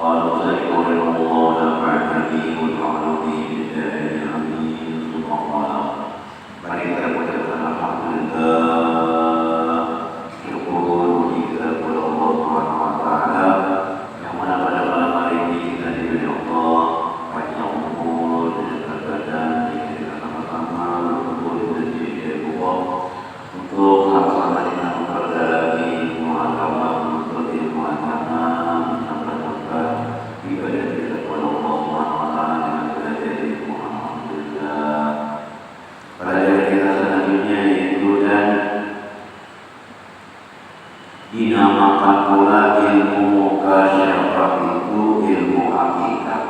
قالوا سيقول الله نفعني وجعلني بالله امين ثم قال mereka mengucapkan alhamdulillah syukur kita kepada Allah Subhanahu wa taala yang mana pada malam hari ini kita diberi Allah panjang umur dan kebadan kita sama-sama berkumpul di masjid Allah untuk sama-sama kita mempelajari ilmu agama untuk ilmu agama ibadah kita kepada Allah Subhanahu wa taala dengan belajar ilmu alhamdulillah. Pelajaran kita selanjutnya yaitu dan dinamakan pula ilmu mukasyafah itu ilmu hakikat.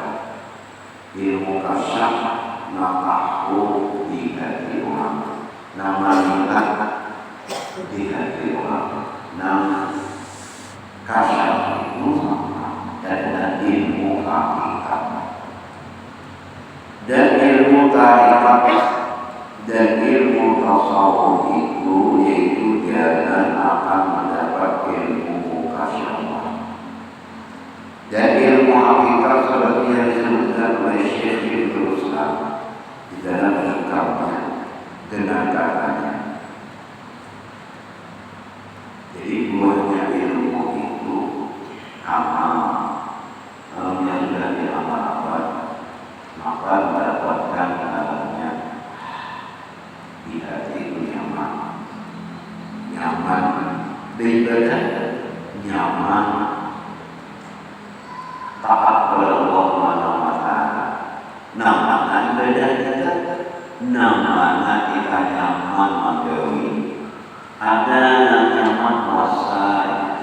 Ilmu kasyaf nafsu di hati orang. Nama lihat di hati orang. Nama kasyaf itu dan ilmu hakikat dan ilmu tarikat dan ilmu tasawuf itu yaitu jalan akan mendapat ilmu mukasyafah dan ilmu hakikat seperti yang disebutkan oleh Syekh Ibnu Ruslan di dalam kitabnya dengan katanya. Jadi buahnya ilmu itu amal yang sudah diamalkan maka mendapatkan dalamnya di hati itu nyaman beribadah nyaman taat kepada Allah Subhanahu wa taala nyaman ibadah kita nyaman kita nyaman magawi ada yang nyaman puasa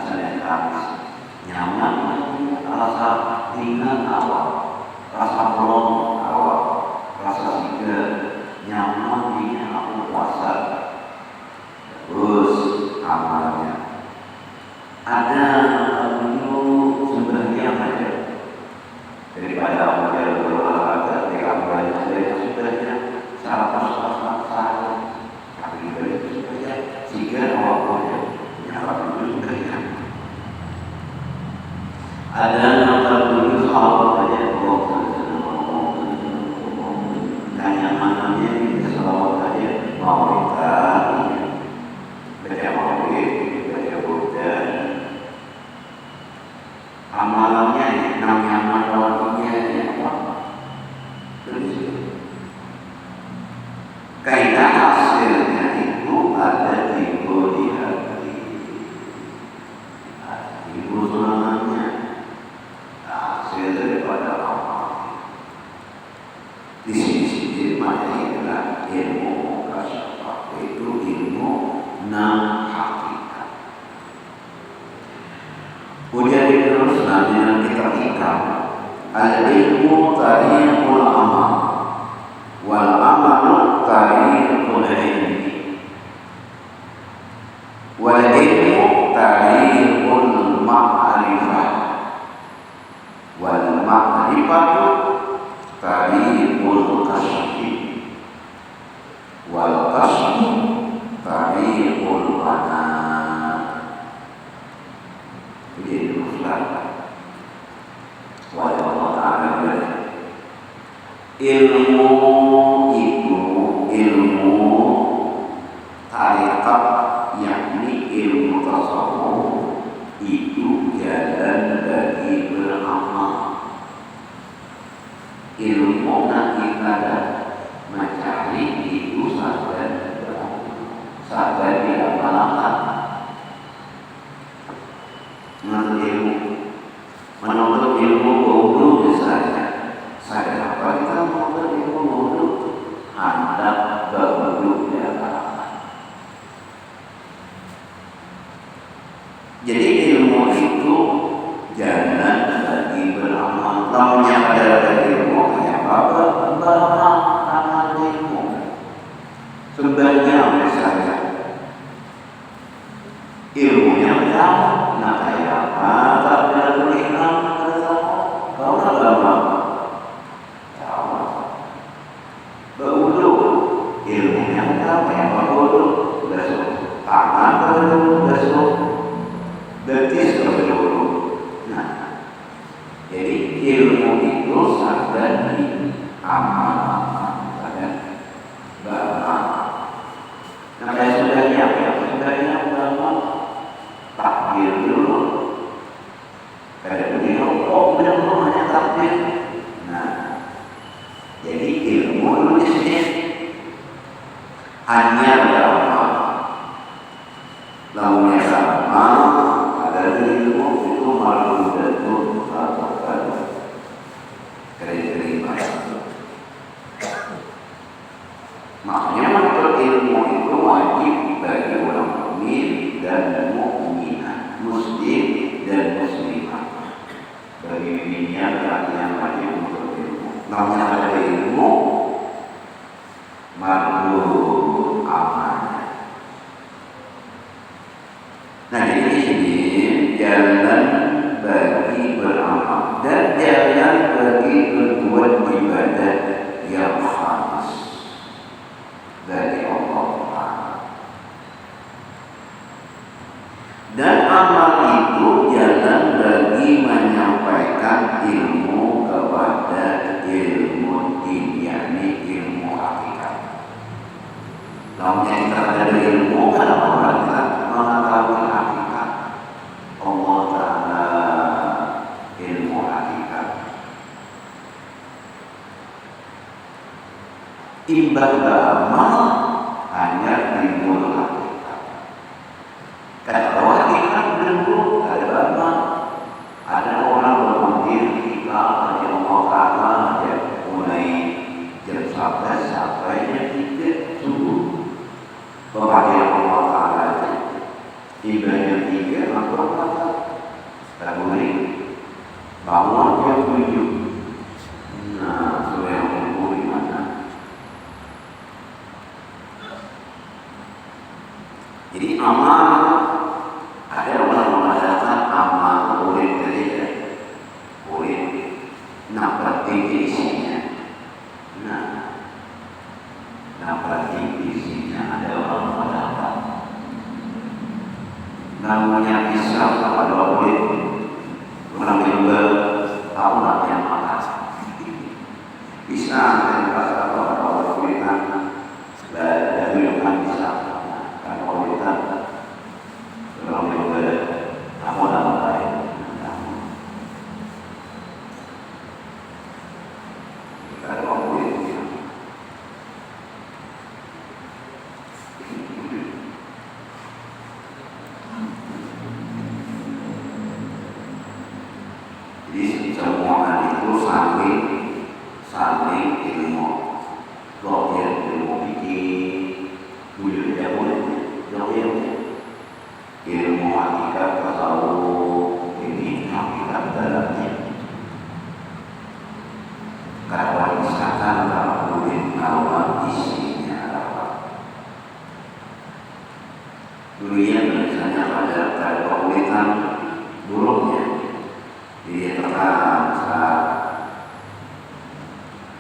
senang nyaman rasa ringan awal, rasa pelong awal, rasa segar, nyaman ini aku puasa. Terus amalnya ada dulu sebenarnya saja daripada aku jalan berolahraga, ketika mulai saja sebenarnya cara pas-pasan saya, tapi itu sebenarnya jika awalnya nyaman itu sebenarnya ada yang dulu sahabat saja tanya mananya ini sahabat saja mau kita baca maulid baca Buddha amalannya nyaman awalnya apa karena hasilnya itu ada di hati ibu semangatnya hasil daripada amal. Di sini maknanya ilmu mukasyafah itu ilmu hakikat. Kemudian diteruskan dengan kitab hikam al-ilmu tariqul amal wal amalu tariqul ilmi wal ilmu tariqul ma'rifah wal ma'rifatu tariqul kasfi wal kasfu tariqul wana. Jadi teruslah wala Allah ta'ala ilmu itu ilmu tariqat yakni ilmu tasawuf itu jalan bagi beramal. Ilmu ibadah mencari itu sahaja diamalkan. Menuntut ilmu wudu misalnya, saya apa kita menuntut ilmu wudu hendak berwudu diamalkan. Jadi ilmu itu jalan bagi beramal. Namanya ada ilmu kayak apa? Beramal amal ilmu. Sebenarnya misalnya ilmunya beramal, nah kayak apa? Tak ada ihram pada zaman Jadi ilmu itu ada di amal, ada beramal. Nah, sudahnya apa? Sudahnya ulama takbir dulu. Kada begitu, oh benar hanya takbir. Nah, jadi ilmu dulu di sini hanya beramal. Lalu yang amal ada ilmu itu malu dan kering-kering. Makanya menuntut ilmu itu wajib bagi orang mukmin dan mukminah, muslim dan muslimah. Bagi dunia kalian wajib menuntut ilmu. Namanya ada ilmu, malu amalnya. Nah, jadi di sini jalan bagi beramal dan jalan bagi berbuat ibadah yang khalis dari Allah Ta'ala. Dan amal itu jalan bagi menyampaikan ilmu kepada ilmu din, yakni ilmu hakikat. Kalau kita ada ilmu, kenapa kita mengetahui hakikat Allah Ta'ala, ilmu hakikat. Imbang beramal hanya ilmu hakikat. Kalau hakikat dulu ada beramal, ada orang berpikir kita hanya Allah Ta'ala ya, mulai jam 11 sampai jam 3 subuh. Pembagian Allah Ta'ala ibadahnya 3 atau 4 terboleh bangun jam 7. Nah, sudah yang umur di mana? Jadi amal ada orang mengatakan amal boleh terlihat, boleh nampak tinggi isinya. Nah, nampak tinggi isinya ada orang mengatakan namanya bisa pada boleh orang juga tahu nak yang mana bisa dan kata orang boleh dari yang bisa kan boleh orang juga tahu nama lain. Ada orang boleh jadi semua itu saling ilmu, dohir ilmu fikih, bujur jauh, ilmu hakikat tasawuf, ini hakikat dalamnya. Kalau misalkan kalau boleh tahu isinya apa, dunia misalnya pada kemuliaan buruknya. Dia tekan saat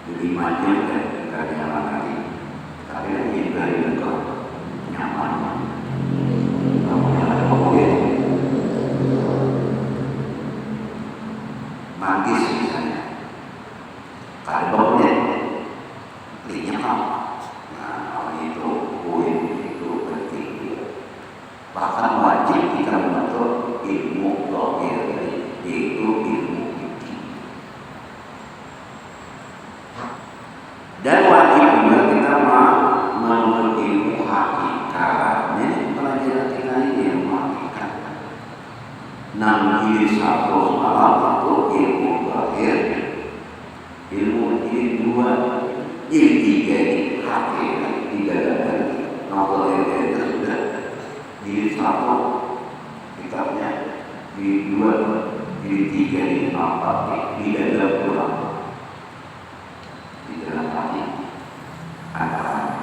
beli macam dan nyaman lagi, tapi ini dari engkau nyaman. Kamu yang ada boleh manggis misalnya, kalau boleh belinya kamu. Nah, itu boleh itu penting. Bahkan wajib kita menuntut ilmu dohir. Itu ilmu fikih. Dan wajib juga kita menuntut ilmu hakikat. Jadi pelajaran kita ini ilmu hakikat. 6 jilid 1 semalam itu ilmu zahir, ilmu jilid 2, jilid 3 ini hakikat di dalam diri. Novel itu sudah jilid 1 kitabnya, jilid 2 di 3 ini nampak di dalam pulang di dalam hati antara.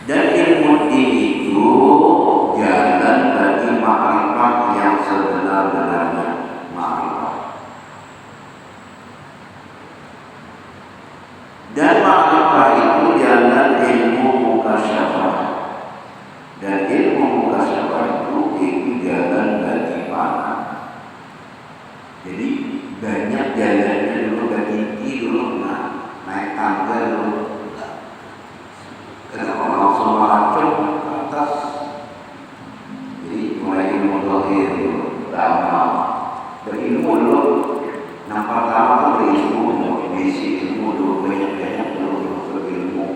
Dan ilmu itu jalan bagi makrifat yang sebenar-benarnya makrifat. Dan makrifat itu jalan ilmu mukasyafah. Dan ilmu mukasyafah itu jalan bagi para Jadi banyak jalannya dulu gak tinggi dulu, naik tangga dulu. Kenapa langsung melancong ke atas? Jadi mulai ilmu dohir dulu, beramal, berilmu dulu. Yang pertama itu berilmu, basic ilmu dulu, banyak-banyak dulu berilmu.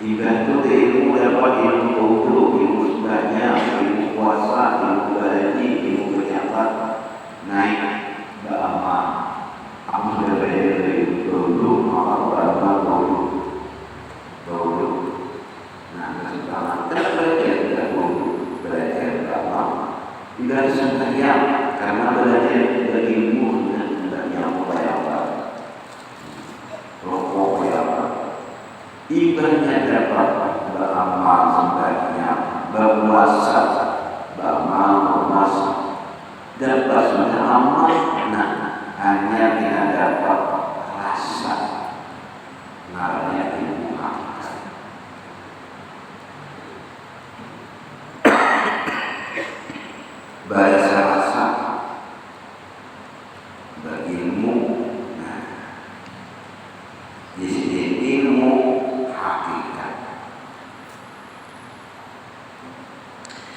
Dibantu dari ilmu dapat ilmu wudu, ilmu banyak, ilmu puasa, ilmu haji, ilmu berzakat, naik beramal. Aku sudah belajar dari dulu, maka beramal dulu. Nah, sekarang kita belajar dulu, belajar beramal. Tidak sembahyang karena belajar dari ilmu dan yang apa? Rokok apa? Ibadahnya dapat beramal sembahyang, berpuasa, beramal, berpuasa, dan basmanya amal. Nah, hanya tidak dapat rasa, namanya ilmu hakikat. Bahasa rasa berilmu. Nah, di sini ilmu hakikat.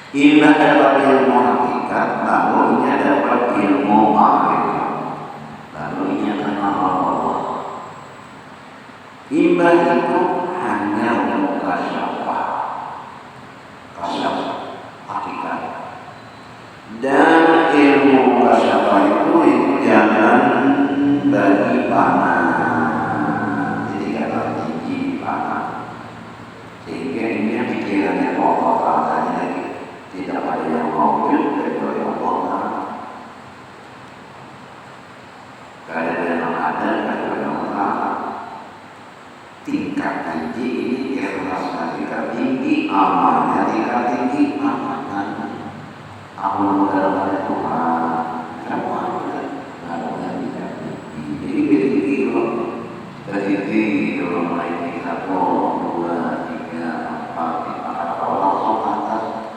Iman dapat ilmu hakikat, lalu ia dapat ilmu ma'rifat, lalu ia kenal Allah. Iman itu hanya mukasyafah, kasyaf hakikat. Dan ilmu mukasyafah itu jangan bagi panah, jadi kata tinggi panah, sehingga ini pikirannya kokoh katanya tidak ada yang mewujud kecuali Allah. Tidak ada yang ada kecuali Allah. Tingkat tinggi ini ikhlasnya tingkat tinggi, amalnya tingkat tinggi, amanah. Aku mengenal Tuhan, semua ada tingkat tinggi. Jadi tinggi loh, dari tinggi kalau mulai tingkat 1, 2, 3, 4, 5, kalau langsung atas.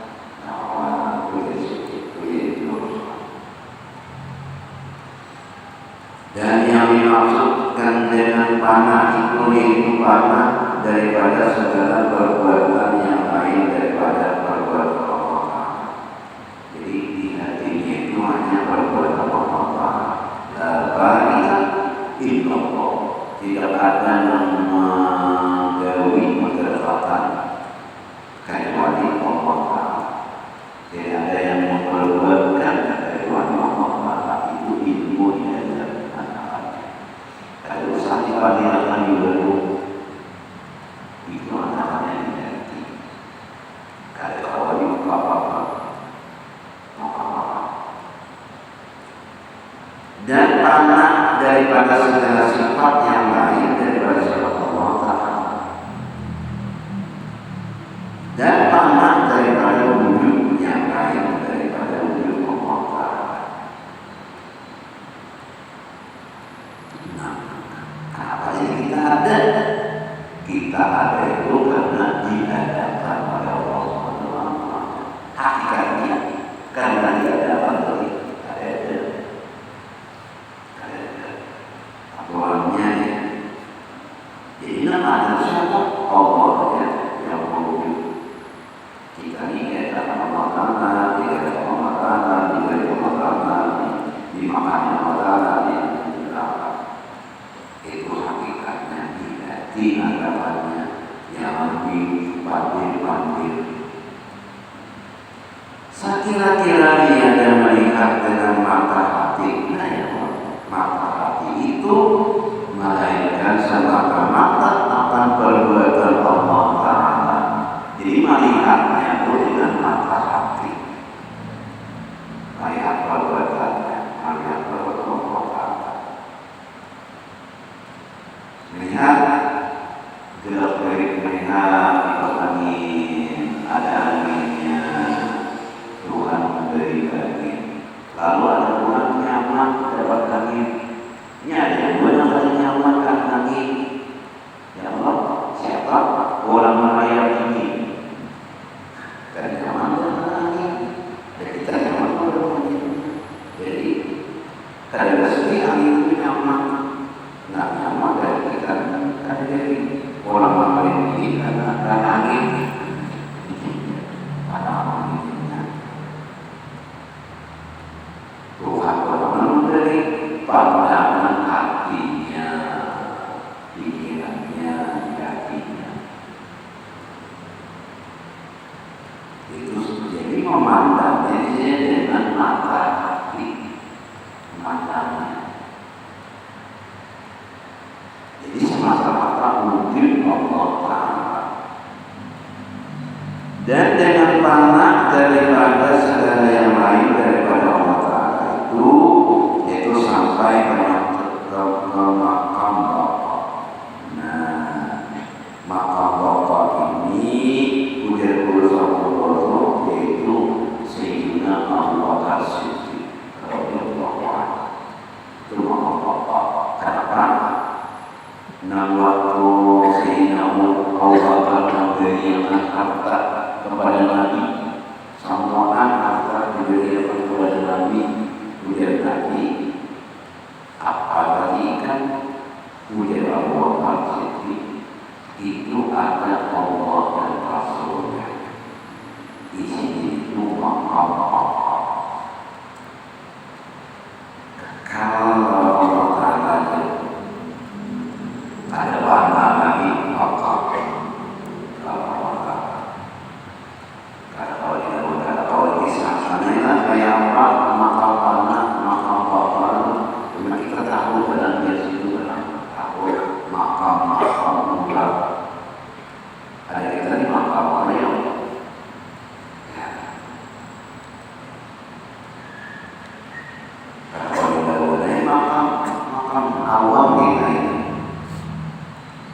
Dan yang dimaksudkan dengan panah itu panah daripada segala perbuatan yang lain daripada perbuatan Allah. Jadi di hatinya itu hanya perbuatan Allah. Illallah, tidak ada yang menjauhi keterlibatan kecuali Allah. Tidak ada yang memperbuatkan kecuali Allah. Itu ilmunya. Kalau sakit pada akan dilalu, itu anak-anaknya diganti. Kalau awal itu apa-apa, dan panah daripada segala sifat yang lain daripada sifat Allah Ta'ala, dan panah daripada wujud yang lain daripada wujud Allah Ta'ala. Apa yang kita ada? Kita ada itu karena dihadapkan oleh Allah SWT. Hakikatnya karena dihadapkan oleh ada. Aturannya ya. Jadi nama siapa? Allah ya, yang mewujud. Kita ini adalah Allah Ta'ala, dihadapkan Allah Ta'ala, dihadapkan Allah Ta'ala, dimakan Allah Ta'ala, itu hakikatnya di hadapannya yang lebih pandai. Sekira-kira dia ada melihat dengan mata hati, mata hati itu melainkan semata-mata akan perbuatan Allah Ta'ala. Jadi melihatnya itu dengan mata hati, melihat perbuatannya, melihat perbuatan Allah Ta'ala. Melihat gerak-gerik melihat kipas angin, ada anginnya, Tuhan memberi angin. Lalu ada Tuhan nyaman dapat angin. Ini ada yang benar nyaman karena angin. Ya Allah, siapa? Orang merayap ini. Dan nyaman dengan angin. Dan kita nyaman dengan angin. Jadi Ada rezeki hari itu nyaman, nggak nyaman dari kita ada dari orang lain ini karena angin, ada anginnya. Tuhan memberi pandangan hatinya, pikirannya, hatinya. Itu jadi memandangnya dengan mata hati, memandangnya. Jadi semata-mata mungkin Allah Ta'ala. Dan dengan panah daripada segala yang lain daripada Allah Ta'ala itu sampai ke makam Bapa. Nah, makam Bapa ini ujar Rasulullah yaitu Sayyidina Abu Bakar Siddiq radhiyallahu anhu. Itu makam Bapa. Kenapa? Nah, waktu Sayyidina Abu Bakar memberikan harta kepada Nabi, semua harta diberikan kepada Nabi, ujar Nabi, apalagi kan ujar Abu Bakar Siddiq itu ada Allah dan Rasulnya. Di sini itu makam Allah. Kalau Allah Ta'ala ada warna lagi makam. Kalau kisah sana kayak apa, makam anak, makam bapak, cuma kita tahu dalam dia situ tahu makam ular. Ada kita di makam orang. Kalau kita boleh makam awam kita ini.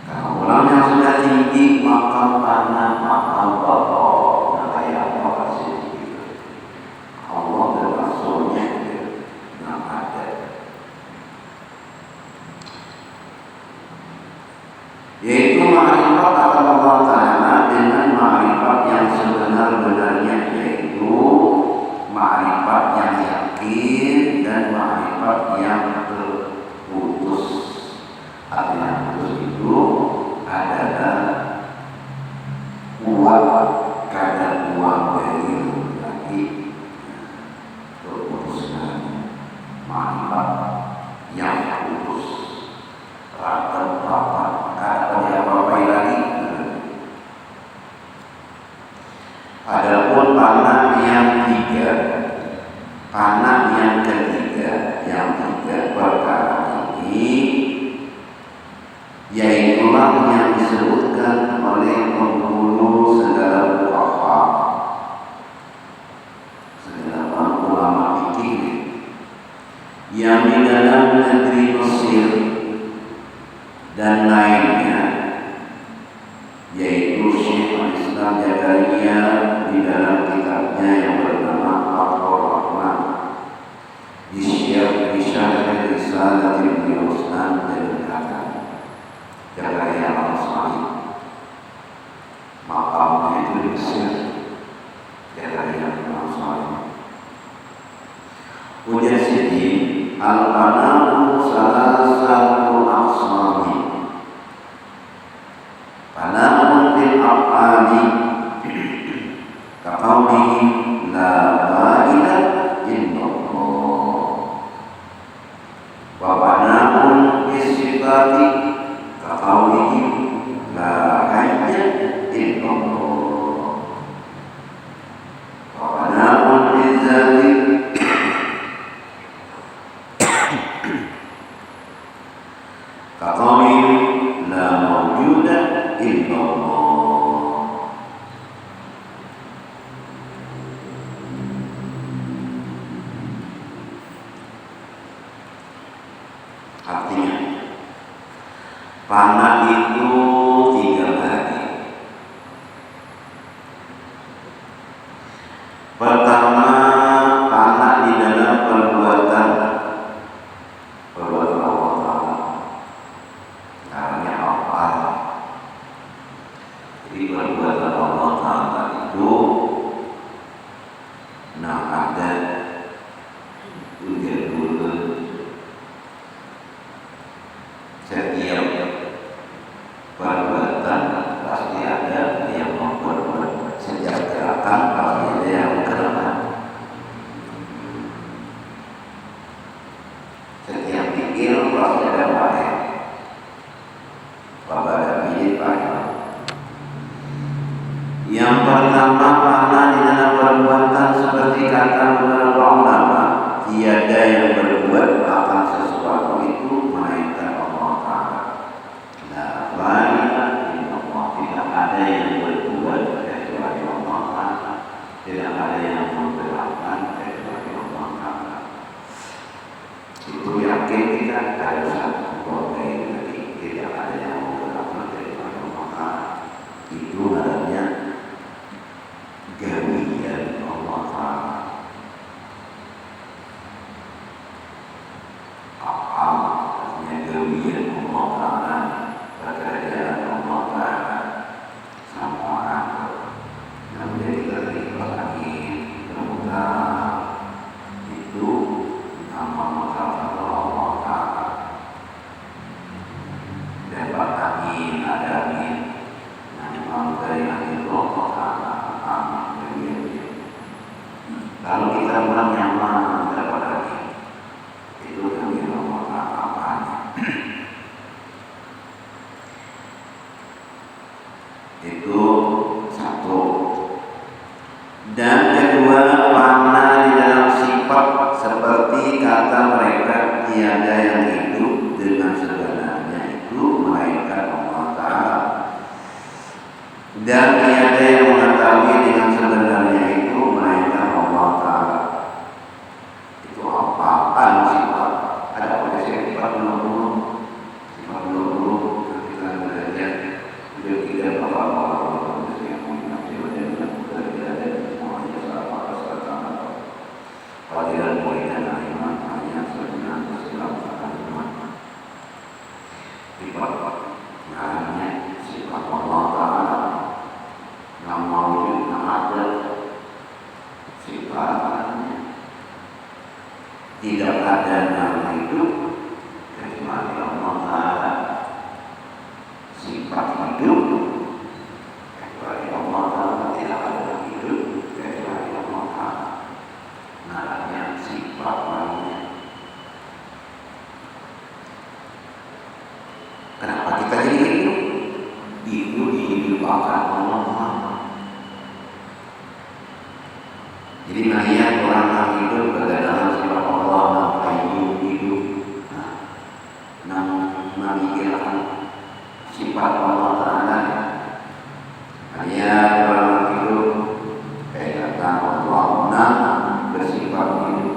Kalau orang yang sudah tinggi makam anak, makam bapak. Allah dan Rasulnya yang ada. Yaitu ma'rifat akan Allah Ta'ala dengan ma'rifat yang sebenar-benarnya, yaitu ma'rifat yang yakin dan ma'rifat yang terputus. Artinya putus itu adalah kuat kadar uang dari lagi terputuskan ma'rifat yang putus rapat ada apa-apa lagi. Adapun panah yang ketiga yang tiga perkara ini yaitulah yang disebutkan oleh penghulu segala ulama fikih yang di dalam negeri Mesir dan lainnya, yaitu Syekh Al-Islam Jakaria di dalam kitabnya yang bernama Fathur Rahman di Syarh Risalah Ibnu Ruslan dan berkata, Jakaria Al-Ansari makamnya itu di Mesir. Jakaria Al-Ansari ujar Sidi al-pana'u salah satu aqsami pana'un fil af'ali kaqawlihi la ilaha illallah wa pana'un fis sifati kaqawlihi la hayya illallah wa pana'un fil zati kaqawli la mawjuda illallah. Artinya panah itu 3 hari. Pertama, panah di dalam perbuatan Allah Ta'ala. Caranya apa? Jadi perbuatan Allah Ta'ala itu ada ujar dulu mikir pasti ada wadah. Pada ini banyak. Yang pertama karena di dalam perbuatan seperti kata beberapa ulama, tiada yang berbuat akan sesuatu itu melainkan Allah Taala. La ilaha illallah, tidak ada yang berbuat kecuali Allah Taala. Tidak ada yang memberatkan kecuali Allah Taala. Itu yakin kita ada satu problem lagi, tidak ada yang memberatkan kecuali Allah Taala. Itu namanya gawiyyan Allah Taala. Artinya gawiyyan Allah Taala, pekerjaan Allah Taala sama orang yang menjadi terlibat angin terbuka itu nama maka Allah Taala. Dapat angin, ada angin, memang dari angin Allah Taala. Kalau kita bilang nyaman dapat angin, itu kami Allah apa-apanya. Itu satu. Dan kedua, warna di dalam sifat seperti kata mereka tiada yang hidup dengan sebenarnya itu melainkan Allah Taala. Dan tiada yang mengetahui dengan sebenarnya itu melainkan Allah Taala. Itu apa-apaan sifat? Ada pada sifat 20, sifat 20 kita belajar tidak apa-apa. Pelajaran poinnya iman hanya sebenarnya sifat namanya sifat Allah Taala. Nama wujud ada sifatnya, tidak ada nama hidup kecuali Allah Taala. Sifat hidup kecuali Allah Taala, tidak ada hidup kecuali Allah Taala. Namanya sifat namanya. Kenapa kita jadi hidup? Itu dihidupkan Allah. Jadi melihat orang yang hidup berdalam sifat Allah, nampak hidup, memikirkan sifat Allah Taala. Melihat orang hidup kayak kata Allah bersifat hidup.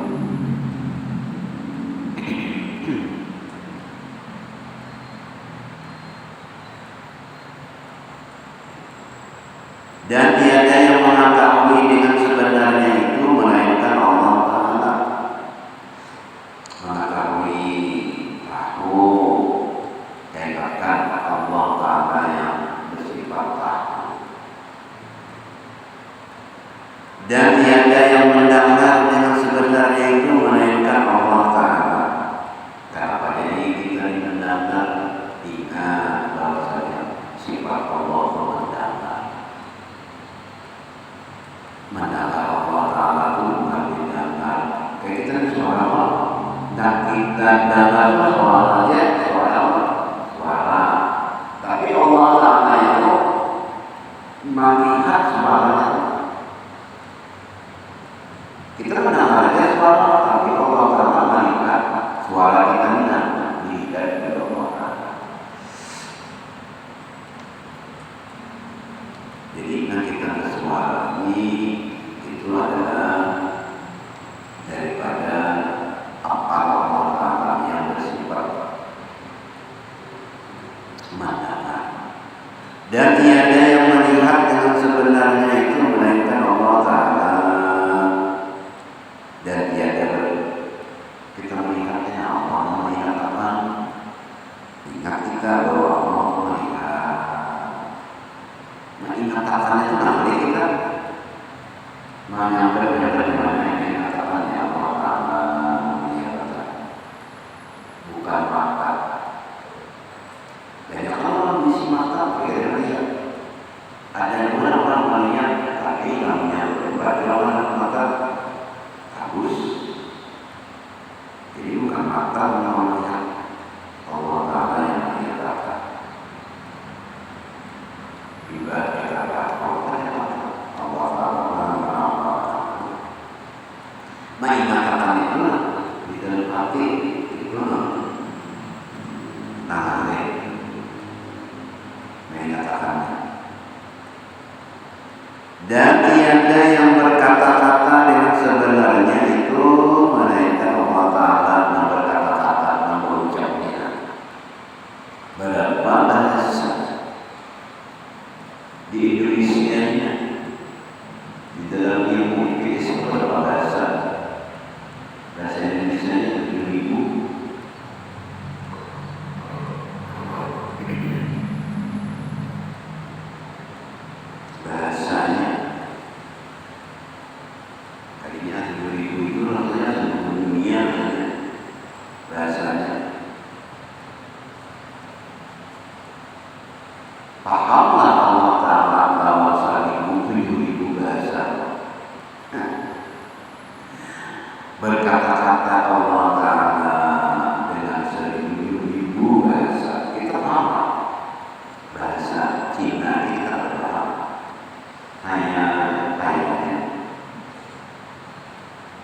Dan tiada yang mengetahui dengan sebenarnya itu melainkan Allah Taala. Mengetahui tahu dan bahkan Allah Taala yang bersifat tahu. Dan tiada yang mendengar dengan sebenarnya itu melainkan Allah Taala. Kenapa jadi kita mendengar? Ingat bahwasanya sifat Allah mendengar. Mendengar Allah Taala itu bukan mendengar. Kayak kita ini suara Allah. Dan kita dengar suara aja, suara. Tapi Allah Taala itu melihat suaranya. Kita mendengar aja suara, tapi Allah Taala melihat suara kita mendengar. Lihat dari Allah Taala. Jadi ingat kita bersuara ini itu adalah daripada apa Allah Taala yang bersifat mendengar. Dan tiada yang melihat dengan sebenarnya itu melainkan Allah Taala. Dan tiada kita melihatnya Allah melihat apa? Ingat kita bahwa Allah melihat. Mengatakannya itu nanti kita menyampaikan dari mana yang mengatakannya Allah Taala melihat, bukan mata. Dan kalau di mata kita lihat ada yang orang melihat tapi namanya berbagai orang mata bagus. Jadi bukan mata yang melihat. Dan tiada yang berkata-kata dengan sebenarnya itu melainkan Allah Ta'ala yang berkata-kata dan berucapnya. Berapa bahasa di Indonesia di dalam ilmu itu berapa bahasa? Bahasa Indonesia 7.000. Bahasanya kalinya 7.000 itu rasanya seluruh dunia bahasanya. Pahamlah Allah Ta'ala bahwa saat itu 7.000 bahasa. Berkata-kata Allah Ta'ala dengan 1.000 bahasa. Kita paham. Bahasa Cina kita paham. Hanya Thailand.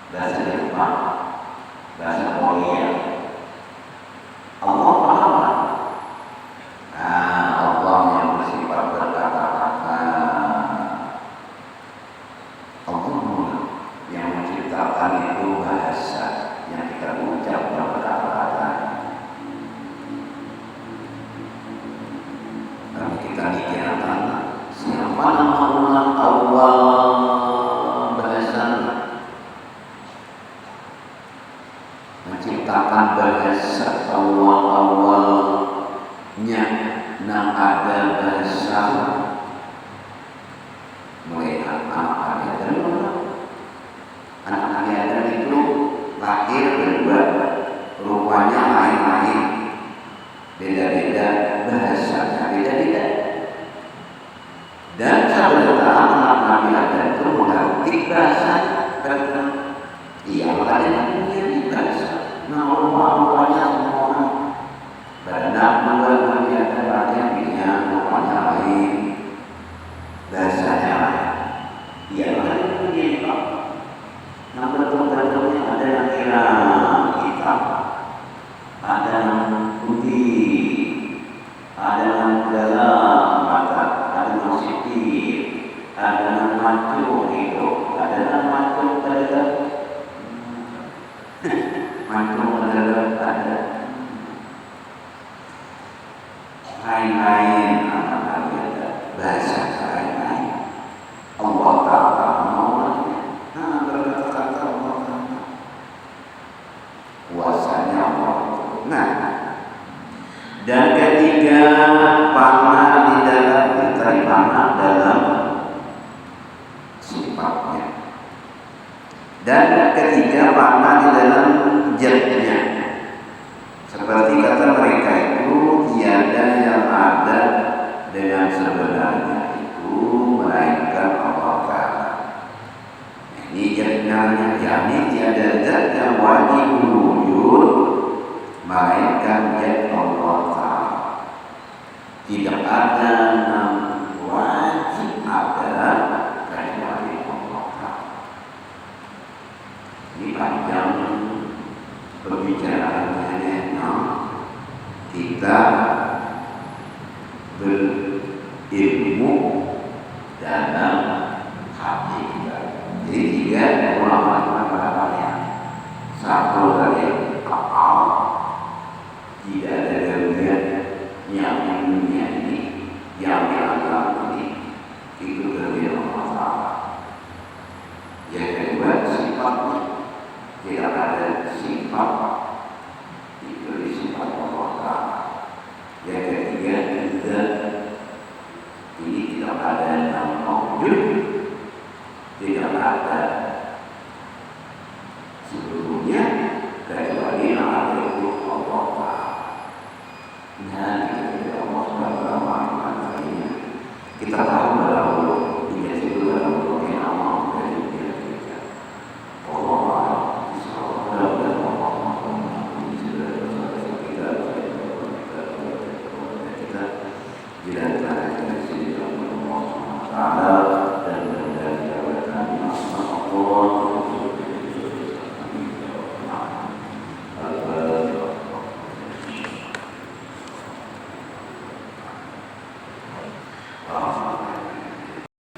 Bahasa Jepang. Bahasa Korea. Allah paham. Allah yang bersifat berkata-kata. Allah yang menciptakan itu bahasa yang kita ucap berkata-kata. Tapi kita mikirkan siapa nama Allah bahasa menciptakan bahasa awal-awalnya yang ada bahasa mulai anak Adam itu lahir berdua, rupanya lain-lain, beda-beda bahasanya, beda-beda. Dan sebenarnya anak Nabi Adam itu mengerti bahasa dan ia ada yang punya bahasa. Nah, rupanya semua orang berenang dua Nabi Adam ada yang punya rupanya lain, bahasanya lain. Ia ada yang punya Pak. Nah, betul-betulnya ada yang hitam, ada yang putih, ada yang dalam mata, ada yang sipit, ada yang mancung hidup, ada yang mancung pada mancung ada lain-lain, bahasa lain-lain. Allah Ta'ala kuasanya Allah. Nah, dan ketiga panah di dalam ditarik panah dalam sifatnya. Dan ketiga panah di dalam jetnya. Seperti kata mereka itu tiada yang ada dengan sebenarnya itu melainkan Allah Ta'ala. Ini jadinya yakni tiada zat yang wajib wujud melainkan zat Allah Ta'ala. Tidak ada yang wajib ada kecuali Allah Ta'ala. Ini panjang pembicaraannya. Kita